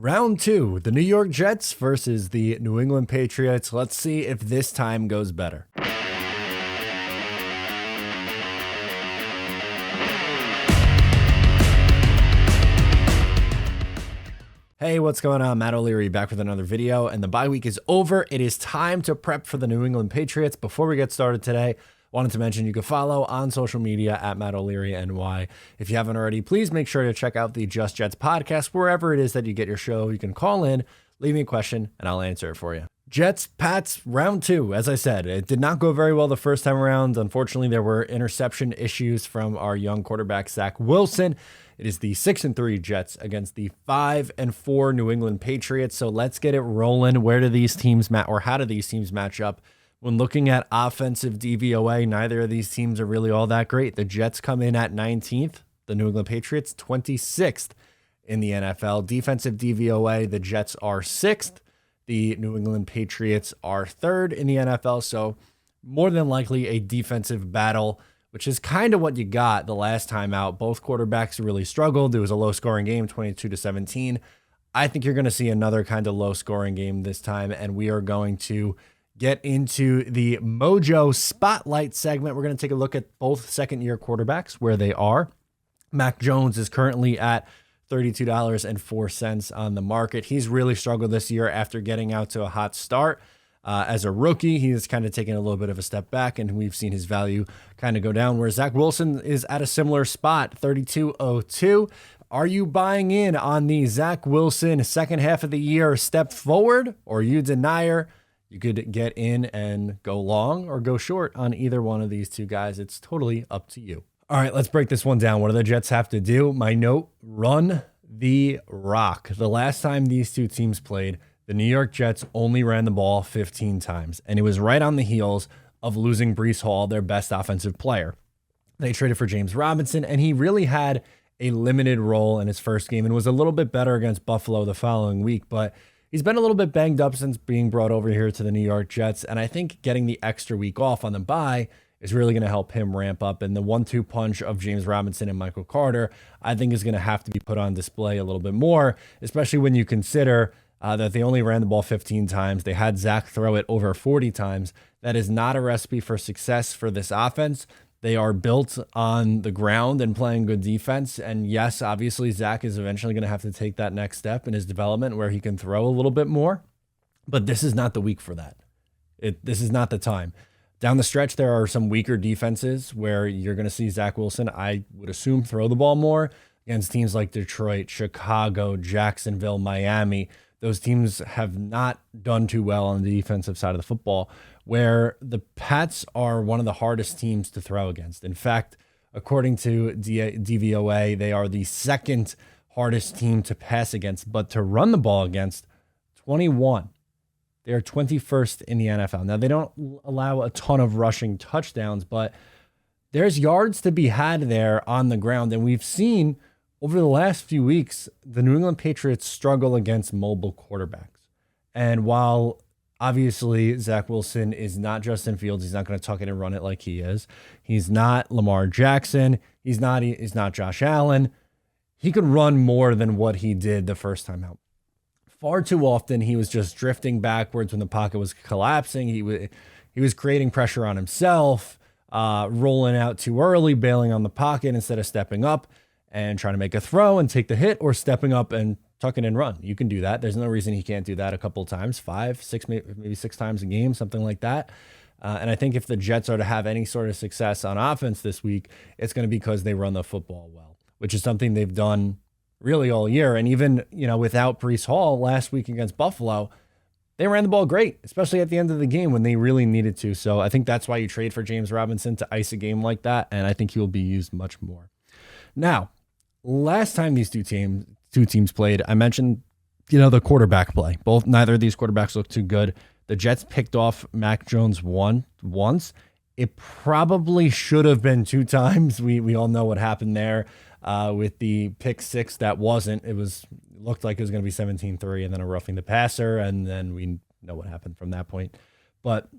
Round two, the New York Jets versus the New England Patriots. Let's see if this time goes better. Hey, what's going on? Matt O'Leary back with another video, and the bye week is over. It is time to prep for the New England Patriots. Before we get started today, wanted to mention you can follow on social media at Matt O'Leary NY. If you haven't already, please make sure to check out the Just Jets podcast, wherever it is that you get your show. You can call in, leave me a question, and I'll answer it for you. Jets, Pats, round two. As I said, it did not go very well the first time around. Unfortunately, there were interception issues from our young quarterback, Zach Wilson. It is the 6-3 Jets against the 5-4 New England Patriots. So let's get it rolling. Where do these teams match, or how do these teams match up? When looking at offensive DVOA, neither of these teams are really all that great. The Jets come in at 19th, the New England Patriots 26th in the NFL. Defensive DVOA, the Jets are 6th. The New England Patriots are 3rd in the NFL. So more than likely a defensive battle, which is kind of what you got the last time out. Both quarterbacks really struggled. It was a low-scoring game, 22-17. I think you're going to see another kind of low-scoring game this time, and we are going to get into the Mojo Spotlight segment. We're going to take a look at both second-year quarterbacks, where they are. Mac Jones is currently at $32.04 on the market. He's really struggled this year after getting out to a hot start. As a rookie, he has kind of taken a little bit of a step back, and we've seen his value kind of go down, where Zach Wilson is at a similar spot, $32.02. Are you buying in on the Zach Wilson second half of the year step forward, or are you a denier? You could get in and go long or go short on either one of these two guys. It's totally up to you. All right, let's break this one down. What do the Jets have to do? My note, run the rock. The last time these two teams played, the New York Jets only ran the ball 15 times, and it was right on the heels of losing Breece Hall, their best offensive player. They traded for James Robinson, and he really had a limited role in his first game and was a little bit better against Buffalo the following week, but he's been a little bit banged up since being brought over here to the New York Jets, and I think getting the extra week off on the bye is really going to help him ramp up. And the 1-2 punch of James Robinson and Michael Carter, I think, is going to have to be put on display a little bit more, especially when you consider that they only ran the ball 15 times. They had Zach throw it over 40 times. That is not a recipe for success for this offense. They are built on the ground and playing good defense. And yes, obviously, Zach is eventually going to have to take that next step in his development where he can throw a little bit more. But this is not the week for that. This is not the time. Down the stretch, there are some weaker defenses where you're going to see Zach Wilson, I would assume, throw the ball more against teams like Detroit, Chicago, Jacksonville, Miami. Those teams have not done too well on the defensive side of the football, where the Pats are one of the hardest teams to throw against. In fact, according to DVOA, they are the second hardest team to pass against, but to run the ball against, 21. They are 21st in the NFL. Now, they don't allow a ton of rushing touchdowns, but there's yards to be had there on the ground. And we've seen over the last few weeks, the New England Patriots struggle against mobile quarterbacks. And while obviously Zach Wilson is not Justin Fields, he's not going to tuck it and run it like he is. He's not Lamar Jackson. He's not Josh Allen. He could run more than what he did the first time out. Far too often, he was just drifting backwards when the pocket was collapsing. He was creating pressure on himself, rolling out too early, bailing on the pocket instead of stepping up and trying to make a throw and take the hit, or stepping up and tuck it and run. You can do that. There's no reason he can't do that a couple of times, 5, 6, maybe 6 times a game, something like that. And I think if the Jets are to have any sort of success on offense this week, it's going to be because they run the football well, which is something they've done really all year. And even, without Breece Hall last week against Buffalo, they ran the ball great, especially at the end of the game when they really needed to. So I think that's why you trade for James Robinson, to ice a game like that. And I think he will be used much more. Now, last time these two teams played, I mentioned, the quarterback play. Neither of these quarterbacks looked too good. The Jets picked off Mac Jones once. It probably should have been 2 times. We all know what happened there with the pick 6. That wasn't. It looked like it was going to be 17-3 and then a roughing the passer, and then we know what happened from that point. But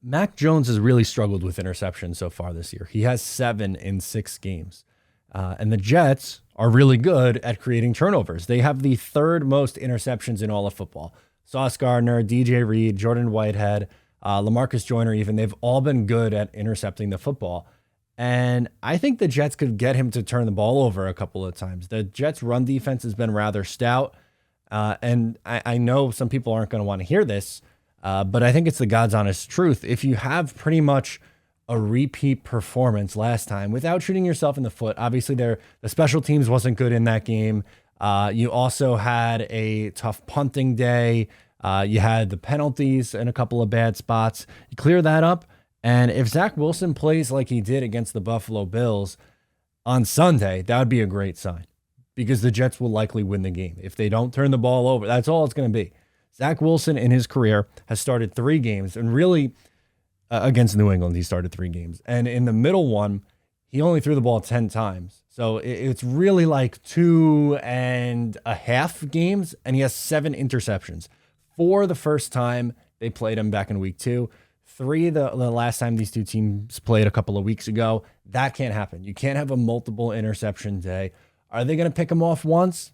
Mac Jones has really struggled with interceptions so far this year. He has 7 in 6 games. And the Jets are really good at creating turnovers. They have the third most interceptions in all of football. Sauce Gardner, DJ Reed, Jordan Whitehead, LaMarcus Joyner even, they've all been good at intercepting the football. And I think the Jets could get him to turn the ball over a couple of times. The Jets' run defense has been rather stout. And I know some people aren't going to want to hear this, but I think it's the God's honest truth. If you have pretty much a repeat performance last time without shooting yourself in the foot, obviously the special teams wasn't good in that game. You also had a tough punting day. You had the penalties in a couple of bad spots. You clear that up. And if Zach Wilson plays like he did against the Buffalo Bills on Sunday, that would be a great sign because the Jets will likely win the game. If they don't turn the ball over, that's all it's going to be. Zach Wilson in his career has started 3 games, and really against New England, he started 3 games. And in the middle one, he only threw the ball 10 times. So it's really like 2.5 games, and he has 7 interceptions. 4 the first time they played him back in week 2. 3 the last time these two teams played a couple of weeks ago. That can't happen. You can't have a multiple interception day. Are they going to pick him off once?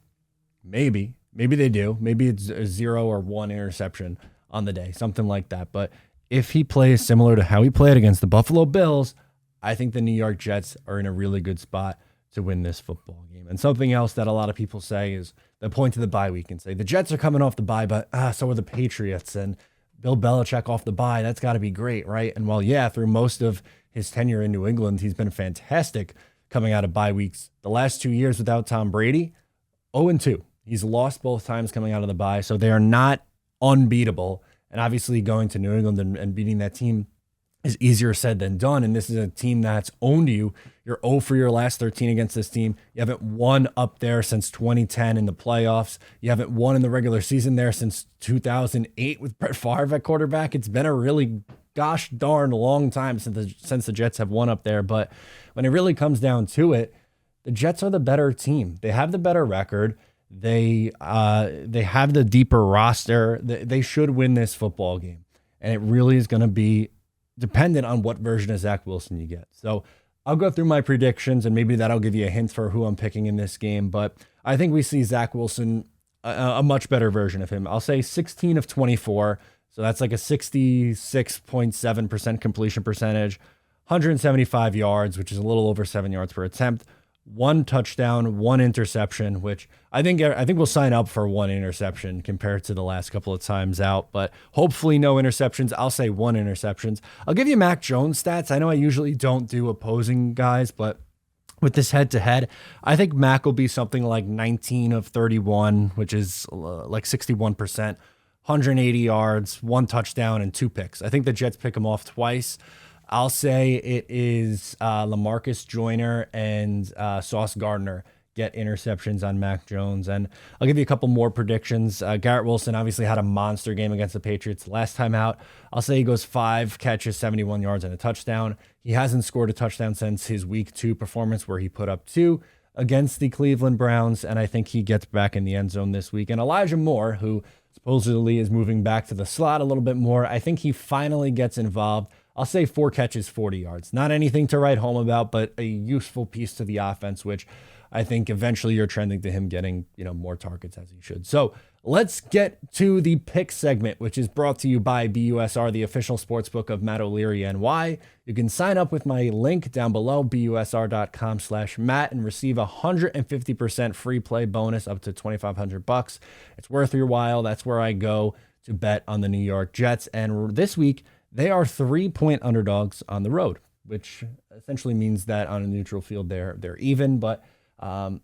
Maybe. Maybe they do. Maybe it's a 0 or 1 interception on the day, something like that. But if he plays similar to how he played against the Buffalo Bills, I think the New York Jets are in a really good spot to win this football game. And something else that a lot of people say is they point to the bye week and say the Jets are coming off the bye, but so are the Patriots and Bill Belichick off the bye. That's got to be great, right? And while, yeah, through most of his tenure in New England, he's been fantastic coming out of bye weeks. The last 2 years without Tom Brady, 0-2. He's lost both times coming out of the bye, so they are not unbeatable. And obviously going to New England and beating that team is easier said than done. And this is a team that's owned you. You're 0 for your last 13 against this team. You haven't won up there since 2010 in the playoffs. You haven't won in the regular season there since 2008 with Brett Favre at quarterback. It's been a really gosh darn long time since the Jets have won up there. But when it really comes down to it, the Jets are the better team. They have the better record. They have the deeper roster. They should win this football game. And it really is going to be dependent on what version of Zach Wilson you get. So I'll go through my predictions, and maybe that'll give you a hint for who I'm picking in this game. But I think we see Zach Wilson, a much better version of him. I'll say 16 of 24. So that's like a 66.7% completion percentage, 175 yards, which is a little over 7 yards per attempt. 1 touchdown, 1 interception, which I think we'll sign up for 1 interception compared to the last couple of times out, but hopefully no interceptions. I'll say 1 interceptions. I'll give you Mac Jones stats. I know I usually don't do opposing guys, but with this head-to-head, I think Mac will be something like 19 of 31, which is like 61%, 180 yards, 1 touchdown, and 2 picks. I think the Jets pick him off twice. I'll say it is LaMarcus Joyner and Sauce Gardner get interceptions on Mac Jones. And I'll give you a couple more predictions. Garrett Wilson obviously had a monster game against the Patriots last time out. I'll say he goes 5 catches, 71 yards, and a touchdown. He hasn't scored a touchdown since his week 2 performance where he put up 2 against the Cleveland Browns, and I think he gets back in the end zone this week. And Elijah Moore, who supposedly is moving back to the slot a little bit more, I think he finally gets involved. I'll say 4 catches, 40 yards. Not anything to write home about, but a useful piece to the offense, which I think eventually you're trending to him getting, more targets as he should. So let's get to the pick segment, which is brought to you by BUSR, the official sportsbook of Matt O'Leary NY. You can sign up with my link down below, busr.com/Matt, and receive 150% free play bonus up to $2,500. It's worth your while. That's where I go to bet on the New York Jets. And this week, they are 3-point underdogs on the road, which essentially means that on a neutral field they're even. But and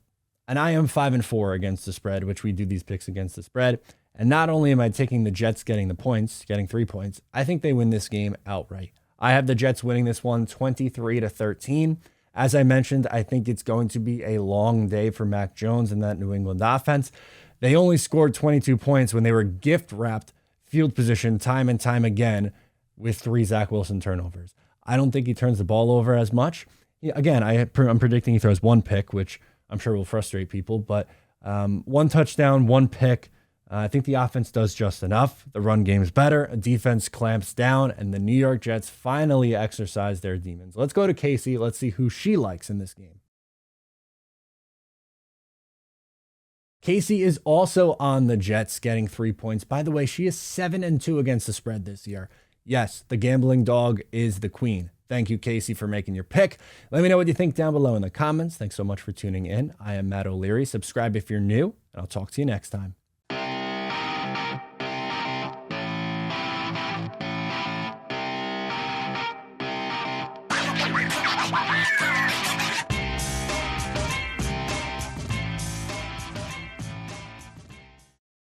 I am 5-4 against the spread, which we do these picks against the spread. And not only am I taking the Jets getting the points, getting 3 points, I think they win this game outright. I have the Jets winning this one 23-13. As I mentioned, I think it's going to be a long day for Mac Jones and that New England offense. They only scored 22 points when they were gift-wrapped field position time and time again with 3 Zach Wilson turnovers. I don't think he turns the ball over as much. Again, I'm predicting he throws 1 pick, which I'm sure will frustrate people, but 1 touchdown, 1 pick. I think the offense does just enough. The run game's better. A defense clamps down, and the New York Jets finally exercise their demons. Let's go to Casey. Let's see who she likes in this game. Casey is also on the Jets, getting 3 points. By the way, she is 7-2 against the spread this year. Yes, the gambling dog is the queen. Thank you, Casey, for making your pick. Let me know what you think down below in the comments. Thanks so much for tuning in. I am Matt O'Leary. Subscribe if you're new, and I'll talk to you next time.